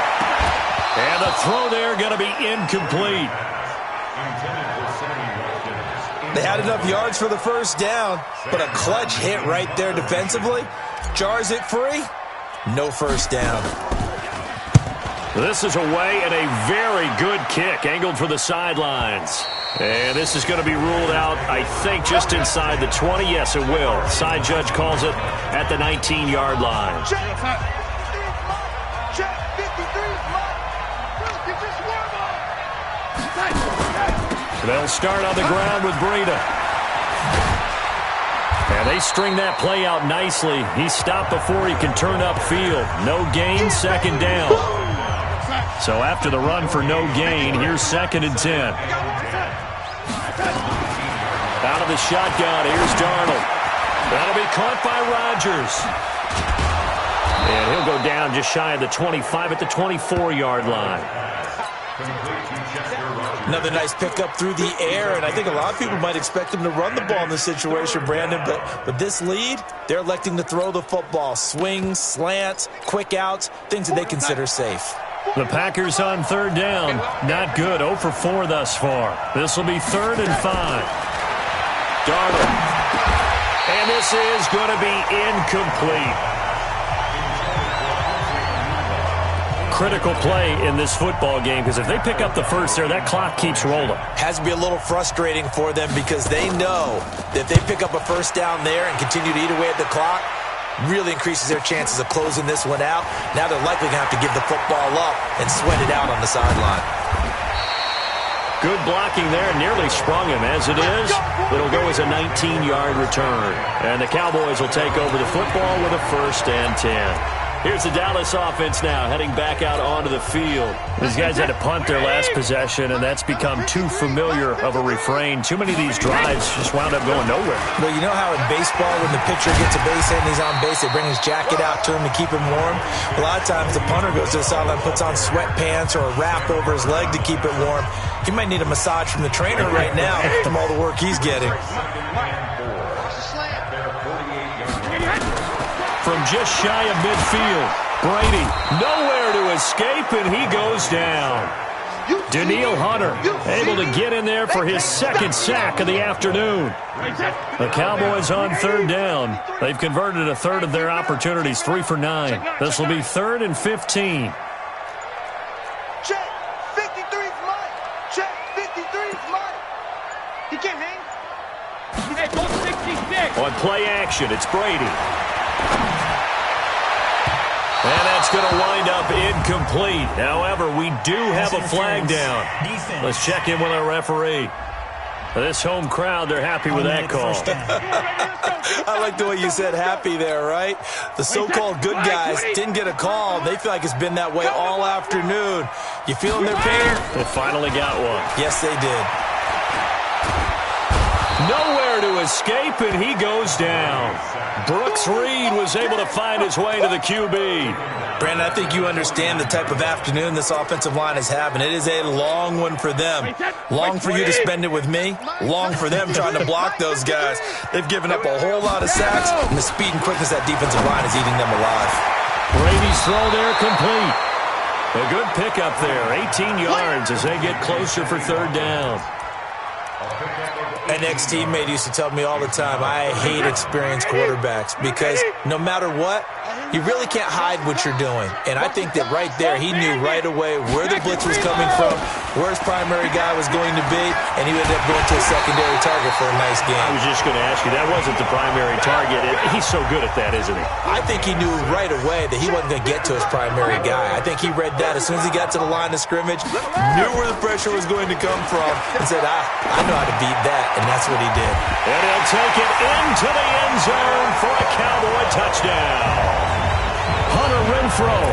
And the throw there going to be incomplete. They had enough yards for the first down, but a clutch hit right there defensively jars it free. No first down. This is away and a very good kick angled for the sidelines. And this is going to be ruled out, I think, just inside the 20. Yes, it will. Side judge calls it at the 19-yard line. Check 53. So they'll start on the ground with Breida. And they string that play out nicely. He's stopped before he can turn upfield. No gain, second down. So after the run for no gain, here's 2nd and 10. Out of the shotgun, here's Darnold. That'll be caught by Rodgers. And he'll go down just shy of the 25 at the 24-yard line. Another nice pickup through the air, and I think a lot of people might expect him to run the ball in this situation, Brandon, but this lead, they're electing to throw the football. Swings, slants, quick outs, things that they consider safe. The Packers on third down. Not good. 0 for 4 thus far. This will be 3rd and 5. Darnold. And this is going to be incomplete. critical play in this football game because if they pick up the first there, that clock keeps rolling. Has to be a little frustrating for them because they know that if they pick up a first down there and continue to eat away at the clock, really increases their chances of closing this one out. Now they're likely going to have to give the football up and sweat it out on the sideline. Good blocking there, nearly sprung him. As it is, it'll go as a 19-yard return. And the Cowboys will take over the football with a 1st and 10. Here's the Dallas offense now, heading back out onto the field. These guys had to punt their last possession, and that's become too familiar of a refrain. Too many of these drives just wound up going nowhere. Well, you know how in baseball, when the pitcher gets a base hit and he's on base, they bring his jacket out to him to keep him warm? A lot of times the punter goes to the sideline, puts on sweatpants or a wrap over his leg to keep it warm. He might need a massage from the trainer right now from all the work he's getting. From just shy of midfield, Brady nowhere to escape, and he goes down. Danielle Hunter able to get in there for his 2nd sack of the afternoon. The Cowboys on 3rd down. They've converted a 1/3 of their opportunities, 3 for 9. This will be 3rd and 15. Check. 53's Mike. Check. 53's Mike. He can't hang. Hey, go 66. On play action, it's Brady. And that's going to wind up incomplete. However, we do have a flag down. Let's check in with our referee. This home crowd, they're happy with that call. I like the way you said happy there, right? The so-called good guys didn't get a call. They feel like it's been that way all afternoon. You feeling their pain? They finally got one. Yes, they did. Nowhere to escape, and he goes down. Brooks Reed was able to find his way to the QB. Brandon, I think you understand the type of afternoon this offensive line is having. It is a long one for them. Long for you to spend it with me. Long for them trying to block those guys. They've given up a whole lot of sacks, and the speed and quickness of that defensive line is eating them alive. Brady's throw there complete. A good pickup there, 18 yards as they get closer for 3rd down. An ex-teammate used to tell me all the time, I hate experienced quarterbacks because no matter what, you really can't hide what you're doing. And I think that right there, he knew right away where the blitz was coming from, where his primary guy was going to be, and he ended up going to a secondary target for a nice game. I was just going to ask you, that wasn't the primary target. He's so good at that, isn't he? I think he knew right away that he wasn't going to get to his primary guy. I think he read that as soon as he got to the line of scrimmage, knew where the pressure was going to come from, and said, I know how to beat that. And that's what he did. And he'll take it into the end zone for a Cowboy touchdown. Hunter Renfrow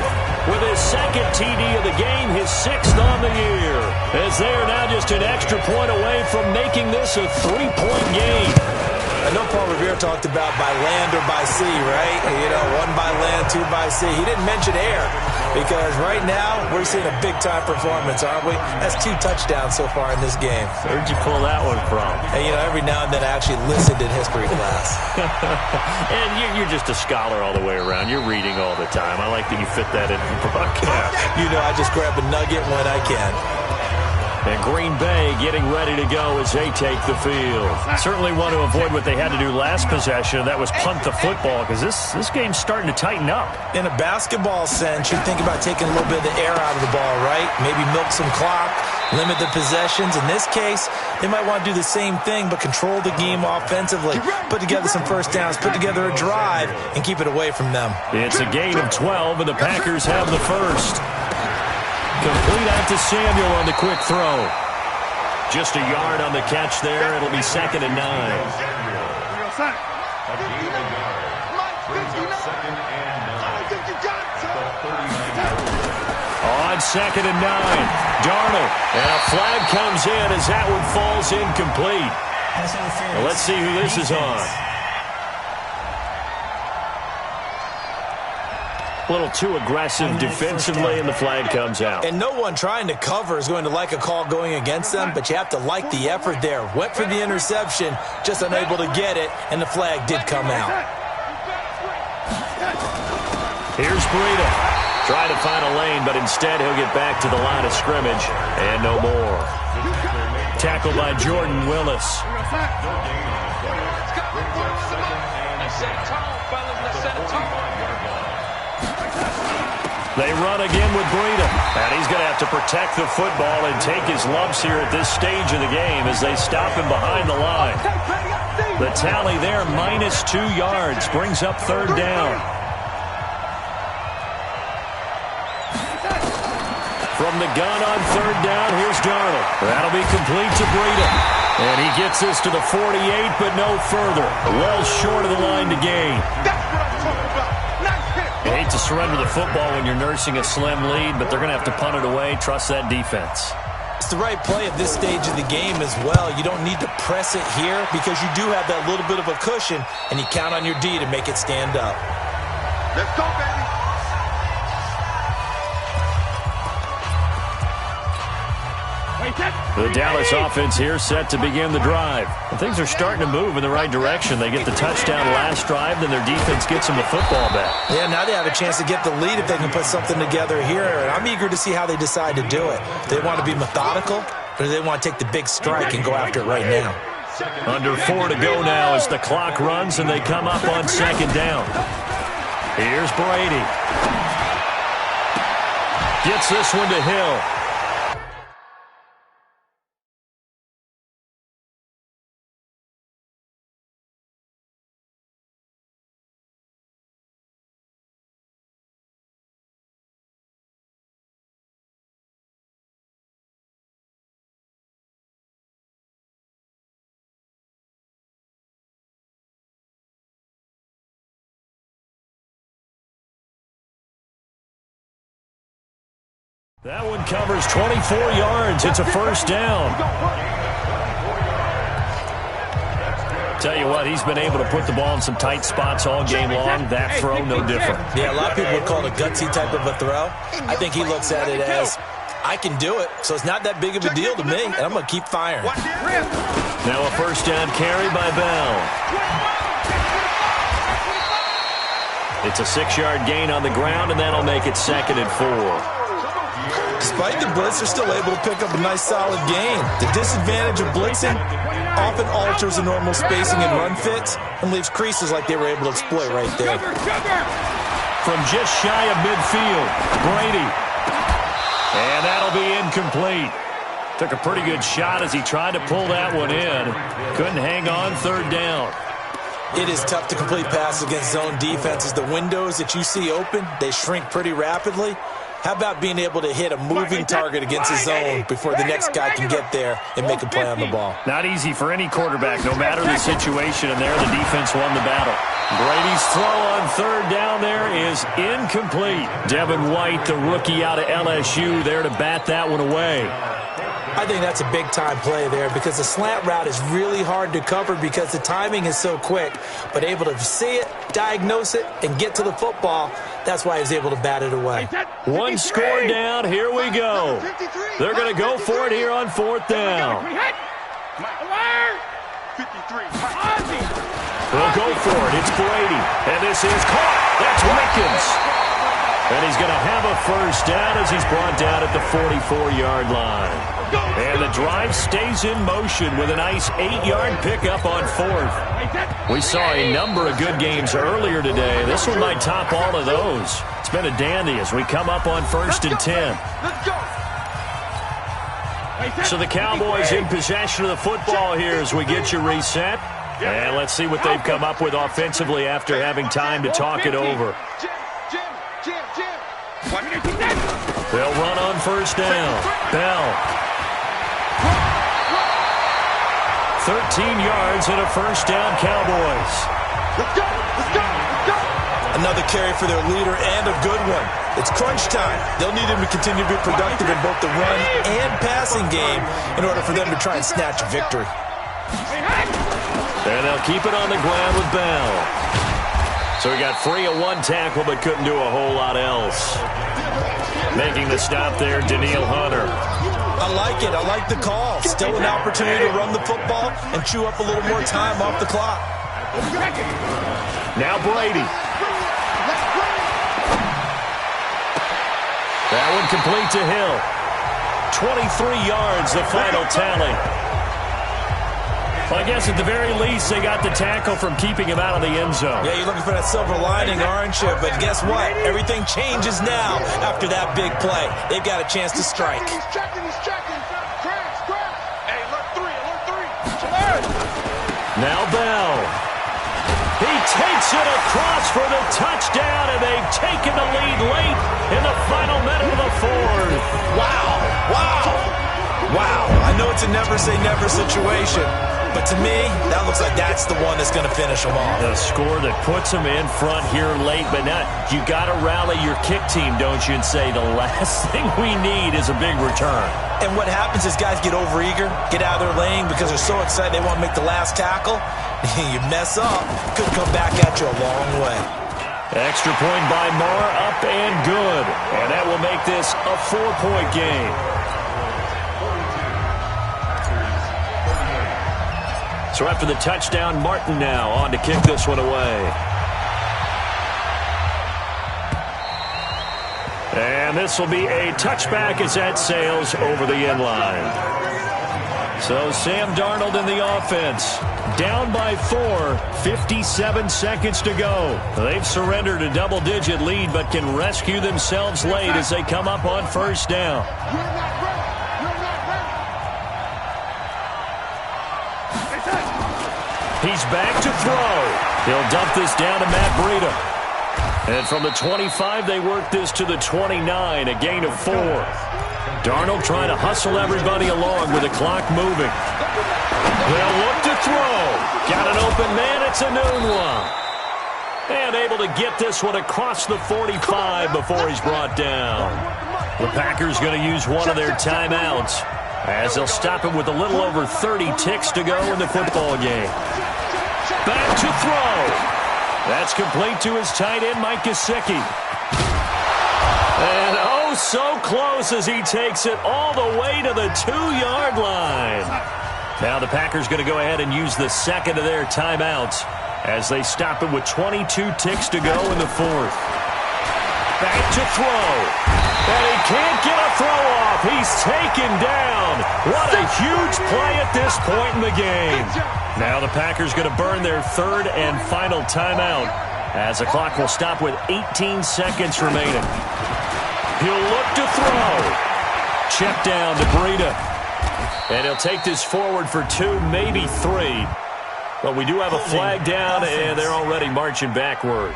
with his 2nd TD of the game, his 6th on the year. As they are now just an extra point away from making this a 3-point game. I know Paul Revere talked about by land or by sea, right? You know, 1 by land, 2 by sea. He didn't mention air because right now we're seeing a big-time performance, aren't we? That's 2 touchdowns so far in this game. Where'd you pull that one from? And, you know, every now and then I actually listened in history class. And you're just a scholar all the way around. You're reading all the time. I like that you fit that in the broadcast. You know, I just grab a nugget when I can. And Green Bay getting ready to go as they take the field. Certainly want to avoid what they had to do last possession. That was punt the football because this game's starting to tighten up. In a basketball sense, you think about taking a little bit of the air out of the ball, right? Maybe milk some clock, limit the possessions. In this case, they might want to do the same thing but control the game offensively. Put together some first downs, put together a drive, and keep it away from them. It's a gain of 12, and the Packers have the first. Complete out to Samuel on the quick throw. Just a yard on the catch there. It'll be 2nd and 9. On 2nd and 9, Darnold. And a flag comes in as that one falls incomplete. Well, let's see who this is on. A little too aggressive defensively, and the flag comes out. And no one trying to cover is going to like a call going against them, but you have to like the effort there. Went for the interception, just unable to get it, and the flag did come out. Here's Breida. Trying to find a lane, but instead he'll get back to the line of scrimmage, and no more. Tackled by Jordan Willis. They run again with Breida. And he's going to have to protect the football and take his lumps here at this stage of the game as they stop him behind the line. The tally there, -2 yards, brings up 3rd down. From the gun on 3rd down, here's Darnold. That'll be complete to Breida. And he gets this to the 48, but no further. Well short of the line to gain. You hate to surrender the football when you're nursing a slim lead, but they're going to have to punt it away. Trust that defense. It's the right play at this stage of the game as well. You don't need to press it here because you do have that little bit of a cushion, and you count on your D to make it stand up. Let's go, baby. The Dallas offense here set to begin the drive. And things are starting to move in the right direction. They get the touchdown last drive, then their defense gets them the football back. Yeah, now they have a chance to get the lead if they can put something together here. And I'm eager to see how they decide to do it. Do they want to be methodical, or do they want to take the big strike and go after it right now? Under 4 to go now as the clock runs and they come up on 2nd down. Here's Brady. Gets this one to Hill. That one covers 24 yards. It's a 1st down. Tell you what, he's been able to put the ball in some tight spots all game long. That throw, no different. Yeah, a lot of people would call it a gutsy type of a throw. I think he looks at it as, I can do it, so it's not that big of a deal to me, and I'm going to keep firing. Now a 1st down carry by Bell. It's a 6-yard gain on the ground, and that'll make it 2nd and 4. Despite the blitz, they're still able to pick up a nice solid gain. The disadvantage of blitzing often alters the normal spacing and run fits and leaves creases like they were able to exploit right there. From just shy of midfield, Brady. And that'll be incomplete. Took a pretty good shot as he tried to pull that one in. Couldn't hang on 3rd down. It is tough to complete passes against zone defenses. The windows that you see open, they shrink pretty rapidly. How about being able to hit a moving target against a zone before the next guy can get there and make a play on the ball? Not easy for any quarterback, no matter the situation, and there the defense won the battle. Brady's throw on 3rd down there is incomplete. Devin White, the rookie out of LSU, there to bat that one away. I think that's a big-time play there because the slant route is really hard to cover because the timing is so quick. But able to see it, diagnose it, and get to the football, that's why he was able to bat it away. One score down. Here we go. They're going to go for it here on 4th down. They'll go for it. It's Brady. And this is caught. That's Wickens. And he's going to have a 1st down as he's brought down at the 44-yard line. And the drive stays in motion with a nice 8-yard pickup on 4th. We saw a number of good games earlier today. This one might top all of those. It's been a dandy as we come up on 1st and 10. So the Cowboys in possession of the football here as we get you reset. And let's see what they've come up with offensively after having time to talk it over. They'll run on 1st down. Bell. 13 yards and a 1st down, Cowboys. Let's go! Let's go! Let's go! Another carry for their leader and a good one. It's crunch time. They'll need him to continue to be productive in both the run and passing game in order for them to try and snatch a victory. And they'll keep it on the ground with Bell. So he got free of 1 tackle but couldn't do a whole lot else. Making the stop there, Danielle Hunter. I like it. I like the call. Still an opportunity to run the football and chew up a little more time off the clock. Now Brady. That one complete to Hill. 23 yards, the final tally. Well, I guess at the very least, they got the tackle from keeping him out of the end zone. Yeah, you're looking for that silver lining, aren't you? But guess what? Everything changes now after that big play. They've got a chance to strike. He's checking. Crash. Hey, alert three. Now Bell. He takes it across for the touchdown, and they've taken the lead late in the final minute of the fourth. Wow. I know it's a never-say-never situation, but to me, that looks like that's the one that's going to finish them off. The score that puts them in front here late, but not. You got to rally your kick team, don't you, and say the last thing we need is a big return. And what happens is guys get overeager, get out of their lane because they're so excited they want to make the last tackle. You mess up, could come back at you a long way. Extra point by Marr, up and good. And that will make this a 4-point game. So after the touchdown, Martin now on to kick this one away. And this will be a touchback as that sails over the end line. So Sam Darnold in the offense. Down by 4, 57 seconds to go. They've surrendered a double-digit lead but can rescue themselves late as they come up on first down. He's back to throw. He'll dump this down to Matt Breida. And from the 25, they work this to the 29, a gain of 4. Darnold trying to hustle everybody along with the clock moving. They'll look to throw. Got an open man. It's a noon one. And able to get this one across the 45 before he's brought down. The Packers going to use one of their timeouts as they'll stop him with a little over 30 ticks to go in the football game. Back to throw. That's complete to his tight end, Mike Gesicki. And oh, so close as he takes it all the way to the 2-yard line. Now the Packers going to go ahead and use the second of their timeouts as they stop him with 22 ticks to go in the fourth. Back to throw. And he can't get a throw off. He's taken down. What a huge play at this point in the game. Now the Packers going to burn their third and final timeout as the clock will stop with 18 seconds remaining. He'll look to throw. Check down to Breida. And he'll take this forward for 2, maybe 3. But we do have a flag down, and they're already marching backward.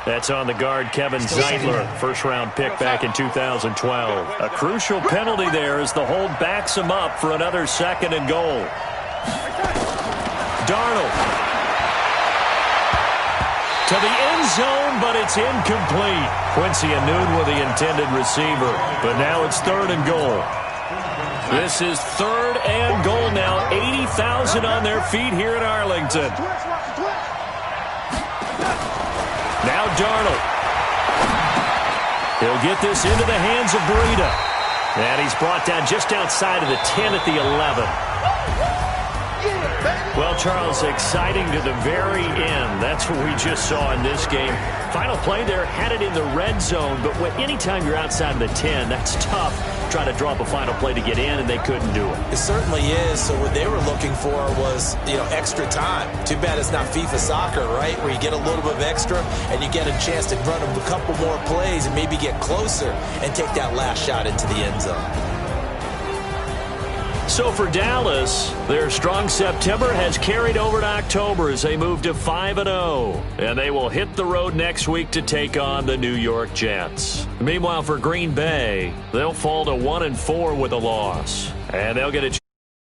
That's on the guard, Kevin Zeitler, first-round pick back in 2012. A crucial penalty there as the hold backs him up for another 2nd and goal. Darnold. To the end zone, but it's incomplete. Quincy Anoon with the intended receiver. But now it's 3rd and goal. This is 3rd and goal now. 80,000 on their feet here in Arlington. Now Darnold. He'll get this into the hands of Breida. And he's brought down just outside of the 10 at the 11. Well, Charles, exciting to the very end. That's what we just saw in this game. Final play there, had it in the red zone, but anytime you're outside of the 10, that's tough. Trying to draw up a final play to get in, and they couldn't do it. It certainly is. So what they were looking for was, extra time. Too bad it's not FIFA soccer, right, where you get a little bit of extra and you get a chance to run a couple more plays and maybe get closer and take that last shot into the end zone. So for Dallas, their strong September has carried over to October as they move to 5-0. And they will hit the road next week to take on the New York Jets. Meanwhile, for Green Bay, they'll fall to 1-4 with a loss. And they'll get a